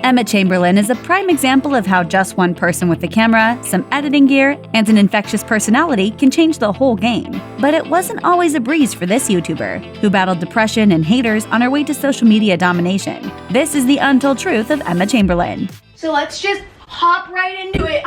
Emma Chamberlain is a prime example of how just one person with a camera, some editing gear, and an infectious personality can change the whole game. But it wasn't always a breeze for this YouTuber, who battled depression and haters on her way to social media domination. This is the untold truth of Emma Chamberlain. So let's just hop right into it.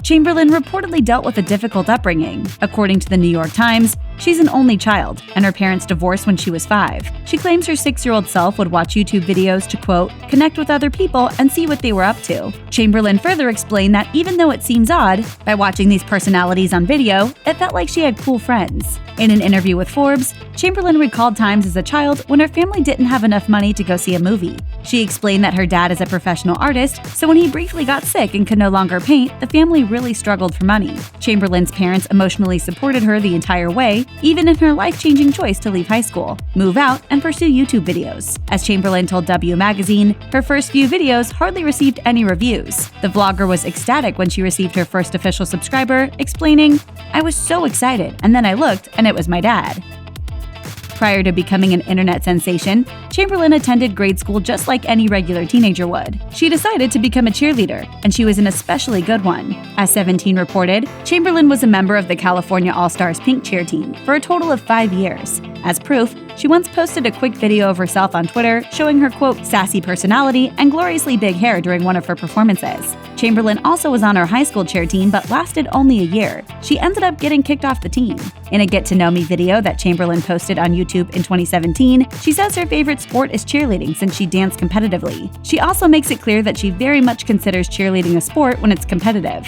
Chamberlain reportedly dealt with a difficult upbringing. According to the New York Times, she's an only child, and her parents divorced when she was 5. She claims her 6-year-old self would watch YouTube videos to, quote, connect with other people and see what they were up to. Chamberlain further explained that even though it seems odd, by watching these personalities on video, it felt like she had cool friends. In an interview with Forbes, Chamberlain recalled times as a child when her family didn't have enough money to go see a movie. She explained that her dad is a professional artist, so when he briefly got sick and could no longer paint, the family really struggled for money. Chamberlain's parents emotionally supported her the entire way, even in her life-changing choice to leave high school, move out, and pursue YouTube videos. As Chamberlain told W Magazine, her first few videos hardly received any reviews. The vlogger was ecstatic when she received her first official subscriber, explaining, "I was so excited, and then I looked, and it was my dad." Prior to becoming an internet sensation, Chamberlain attended grade school just like any regular teenager would. She decided to become a cheerleader, and she was an especially good one. As 17 reported, Chamberlain was a member of the California All-Stars Pink cheer team for a total of 5 years. As proof, she once posted a quick video of herself on Twitter showing her, quote, sassy personality and gloriously big hair during one of her performances. Chamberlain also was on her high school cheer team but lasted only a year. She ended up getting kicked off the team. In a Get to Know Me video that Chamberlain posted on YouTube in 2017, she says her favorite sport is cheerleading since she danced competitively. She also makes it clear that she very much considers cheerleading a sport when it's competitive.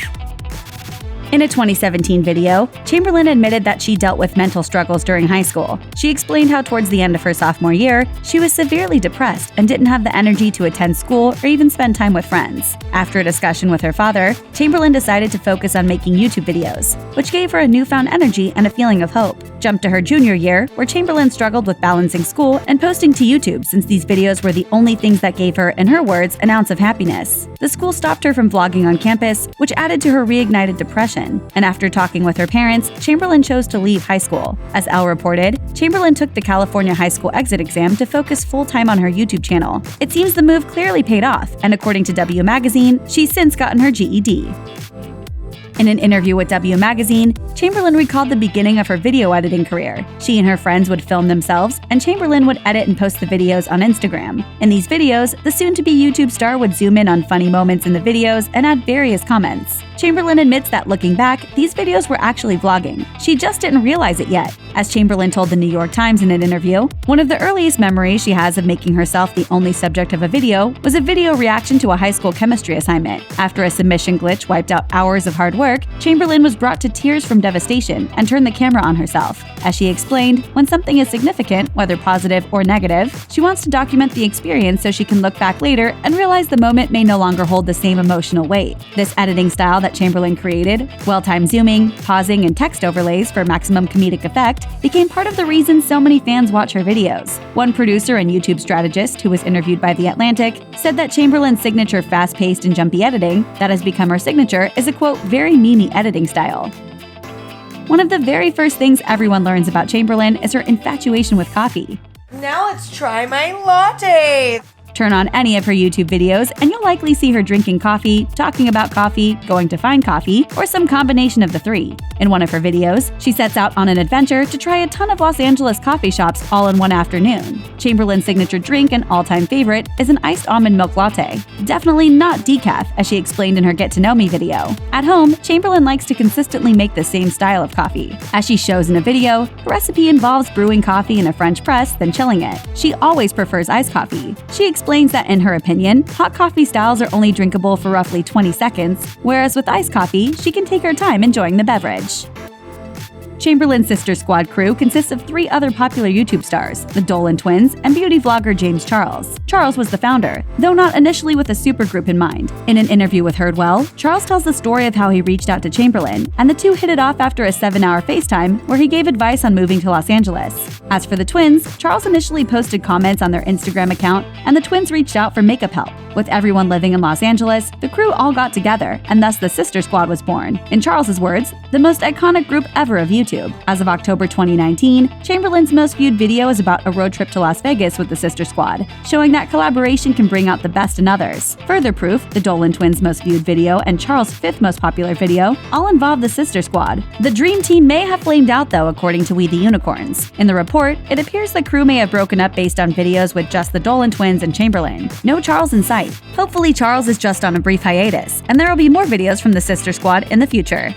In a 2017 video, Chamberlain admitted that she dealt with mental struggles during high school. She explained how towards the end of her sophomore year, she was severely depressed and didn't have the energy to attend school or even spend time with friends. After a discussion with her father, Chamberlain decided to focus on making YouTube videos, which gave her a newfound energy and a feeling of hope. Jump to her junior year, where Chamberlain struggled with balancing school and posting to YouTube since these videos were the only things that gave her, in her words, an ounce of happiness. The school stopped her from vlogging on campus, which added to her reignited depression. And after talking with her parents, Chamberlain chose to leave high school. As Elle reported, Chamberlain took the California high school exit exam to focus full-time on her YouTube channel. It seems the move clearly paid off, and according to W Magazine, she's since gotten her GED. In an interview with W Magazine, Chamberlain recalled the beginning of her video editing career. She and her friends would film themselves, and Chamberlain would edit and post the videos on Instagram. In these videos, the soon-to-be YouTube star would zoom in on funny moments in the videos and add various comments. Chamberlain admits that looking back, these videos were actually vlogging. She just didn't realize it yet. As Chamberlain told the New York Times in an interview, one of the earliest memories she has of making herself the only subject of a video was a video reaction to a high school chemistry assignment. After a submission glitch wiped out hours of hard work, Chamberlain was brought to tears from devastation and turned the camera on herself. As she explained, when something is significant, whether positive or negative, she wants to document the experience so she can look back later and realize the moment may no longer hold the same emotional weight. This editing style that Chamberlain created, well-timed zooming, pausing, and text overlays for maximum comedic effect, became part of the reason so many fans watch her videos. One producer and YouTube strategist who was interviewed by The Atlantic said that Chamberlain's signature fast-paced and jumpy editing that has become her signature is a, quote, very memey editing style. One of the very first things everyone learns about Chamberlain is her infatuation with coffee. Now let's try my latte. Turn on any of her YouTube videos and you'll likely see her drinking coffee, talking about coffee, going to find coffee, or some combination of the three. In one of her videos, she sets out on an adventure to try a ton of Los Angeles coffee shops all in one afternoon. Chamberlain's signature drink and all-time favorite is an iced almond milk latte. Definitely not decaf, as she explained in her Get to Know Me video. At home, Chamberlain likes to consistently make the same style of coffee. As she shows in a video, her recipe involves brewing coffee in a French press, then chilling it. She always prefers iced coffee. She explains that in her opinion, hot coffee styles are only drinkable for roughly 20 seconds, whereas with iced coffee, she can take her time enjoying the beverage. Chamberlain's Sister Squad crew consists of 3 other popular YouTube stars, the Dolan twins and beauty vlogger James Charles. Charles was the founder, though not initially with a supergroup in mind. In an interview with Herdwell, Charles tells the story of how he reached out to Chamberlain, and the two hit it off after a 7-hour FaceTime where he gave advice on moving to Los Angeles. As for the twins, Charles initially posted comments on their Instagram account, and the twins reached out for makeup help. With everyone living in Los Angeles, the crew all got together, and thus the Sister Squad was born. In Charles's words, the most iconic group ever of YouTube. YouTube. As of October 2019, Chamberlain's most viewed video is about a road trip to Las Vegas with the Sister Squad, showing that collaboration can bring out the best in others. Further proof, the Dolan twins' most viewed video and Charles' fifth most popular video all involve the Sister Squad. The Dream Team may have flamed out though, according to We the Unicorns. In the report, it appears the crew may have broken up based on videos with just the Dolan twins and Chamberlain. No Charles in sight. Hopefully Charles is just on a brief hiatus, and there will be more videos from the Sister Squad in the future.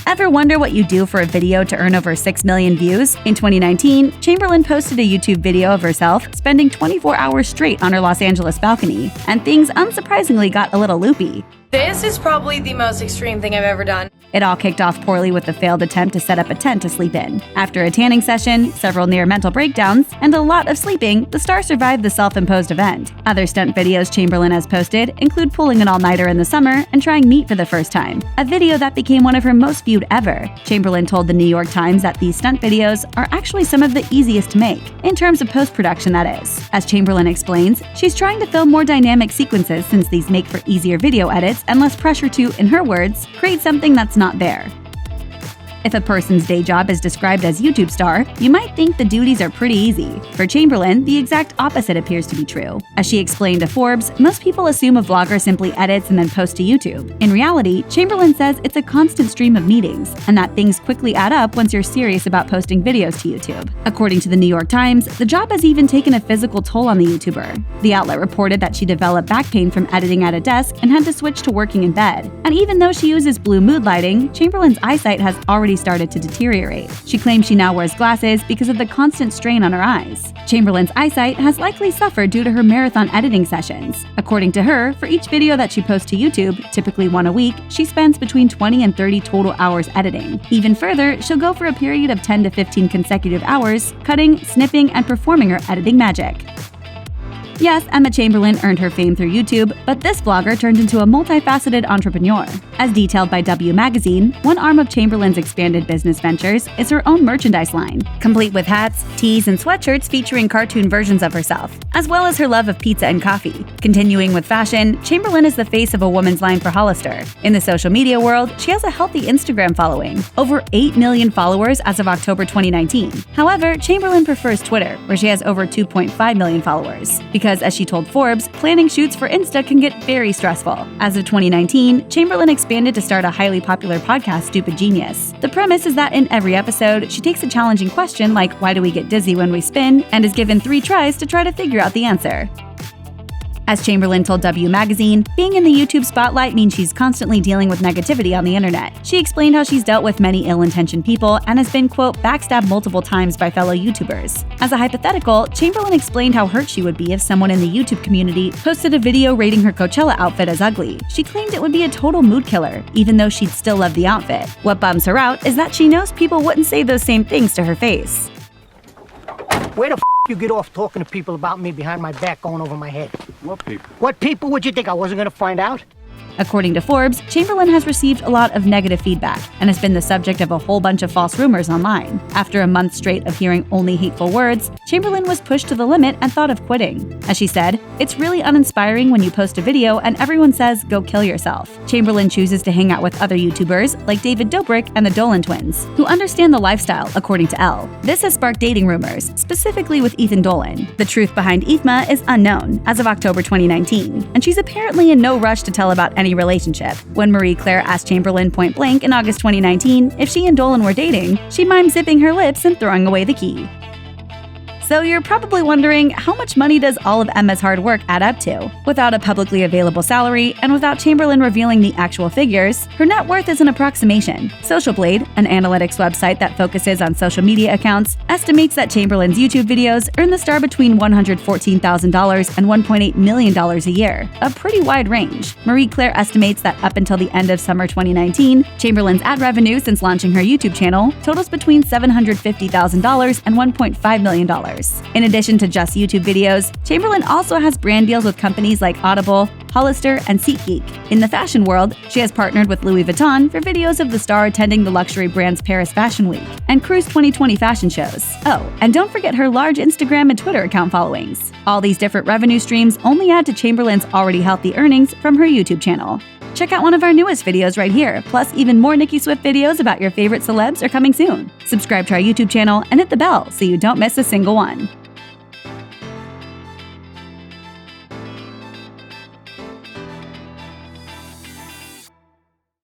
Ever wonder what you do for a video to earn over 6 million views? In 2019, Chamberlain posted a YouTube video of herself spending 24 hours straight on her Los Angeles balcony, and things unsurprisingly got a little loopy. This is probably the most extreme thing I've ever done. It all kicked off poorly with the failed attempt to set up a tent to sleep in. After a tanning session, several near mental breakdowns, and a lot of sleeping, the star survived the self-imposed event. Other stunt videos Chamberlain has posted include pulling an all-nighter in the summer and trying meat for the first time, a video that became one of her most viewed ever. Chamberlain told the New York Times that these stunt videos are actually some of the easiest to make, in terms of post-production that is. As Chamberlain explains, she's trying to film more dynamic sequences since these make for easier video edits and less pressure to, in her words, create something that's not there. If a person's day job is described as YouTube star, you might think the duties are pretty easy. For Chamberlain, the exact opposite appears to be true. As she explained to Forbes, most people assume a vlogger simply edits and then posts to YouTube. In reality, Chamberlain says it's a constant stream of meetings, and that things quickly add up once you're serious about posting videos to YouTube. According to the New York Times, the job has even taken a physical toll on the YouTuber. The outlet reported that she developed back pain from editing at a desk and had to switch to working in bed. And even though she uses blue mood lighting, Chamberlain's eyesight has already started to deteriorate. She claims she now wears glasses because of the constant strain on her eyes. Chamberlain's eyesight has likely suffered due to her marathon editing sessions. According to her, for each video that she posts to YouTube, typically one a week, she spends between 20 and 30 total hours editing. Even further, she'll go for a period of 10 to 15 consecutive hours, cutting, snipping, and performing her editing magic. Yes, Emma Chamberlain earned her fame through YouTube, but this vlogger turned into a multifaceted entrepreneur. As detailed by W Magazine, one arm of Chamberlain's expanded business ventures is her own merchandise line, complete with hats, tees, and sweatshirts featuring cartoon versions of herself, as well as her love of pizza and coffee. Continuing with fashion, Chamberlain is the face of a woman's line for Hollister. In the social media world, she has a healthy Instagram following, over 8 million followers as of October 2019. However, Chamberlain prefers Twitter, where she has over 2.5 million followers, because as she told Forbes, planning shoots for Insta can get very stressful. As of 2019, Chamberlain expanded to start a highly popular podcast, Stupid Genius. The premise is that in every episode, she takes a challenging question like, why do we get dizzy when we spin, and is given 3 tries to try to figure out the answer. As Chamberlain told W Magazine, being in the YouTube spotlight means she's constantly dealing with negativity on the internet. She explained how she's dealt with many ill-intentioned people and has been, quote, backstabbed multiple times by fellow YouTubers. As a hypothetical, Chamberlain explained how hurt she would be if someone in the YouTube community posted a video rating her Coachella outfit as ugly. She claimed it would be a total mood killer, even though she'd still love the outfit. What bums her out is that she knows people wouldn't say those same things to her face. Where the you get off talking to people about me behind my back going over my head? What people? What people would you think I wasn't gonna find out? According to Forbes, Chamberlain has received a lot of negative feedback and has been the subject of a whole bunch of false rumors online. After a month straight of hearing only hateful words, Chamberlain was pushed to the limit and thought of quitting. As she said, "It's really uninspiring when you post a video and everyone says, go kill yourself." Chamberlain chooses to hang out with other YouTubers like David Dobrik and the Dolan twins, who understand the lifestyle, according to Elle. This has sparked dating rumors, specifically with Ethan Dolan. The truth behind Ethma is unknown as of October 2019, and she's apparently in no rush to tell about any relationship. When Marie Claire asked Chamberlain point blank in August 2019 if she and Dolan were dating, she mimed zipping her lips and throwing away the key. So you're probably wondering, how much money does all of Emma's hard work add up to? Without a publicly available salary, and without Chamberlain revealing the actual figures, her net worth is an approximation. Social Blade, an analytics website that focuses on social media accounts, estimates that Chamberlain's YouTube videos earn the star between $114,000 and $1.8 million a year, a pretty wide range. Marie Claire estimates that up until the end of summer 2019, Chamberlain's ad revenue since launching her YouTube channel totals between $750,000 and $1.5 million. In addition to just YouTube videos, Chamberlain also has brand deals with companies like Audible, Hollister, and SeatGeek. In the fashion world, she has partnered with Louis Vuitton for videos of the star attending the luxury brand's Paris Fashion Week and Cruise 2020 fashion shows. Oh, and don't forget her large Instagram and Twitter account followings. All these different revenue streams only add to Chamberlain's already healthy earnings from her YouTube channel. Check out one of our newest videos right here, plus even more Nicki Swift videos about your favorite celebs are coming soon. Subscribe to our YouTube channel and hit the bell so you don't miss a single one.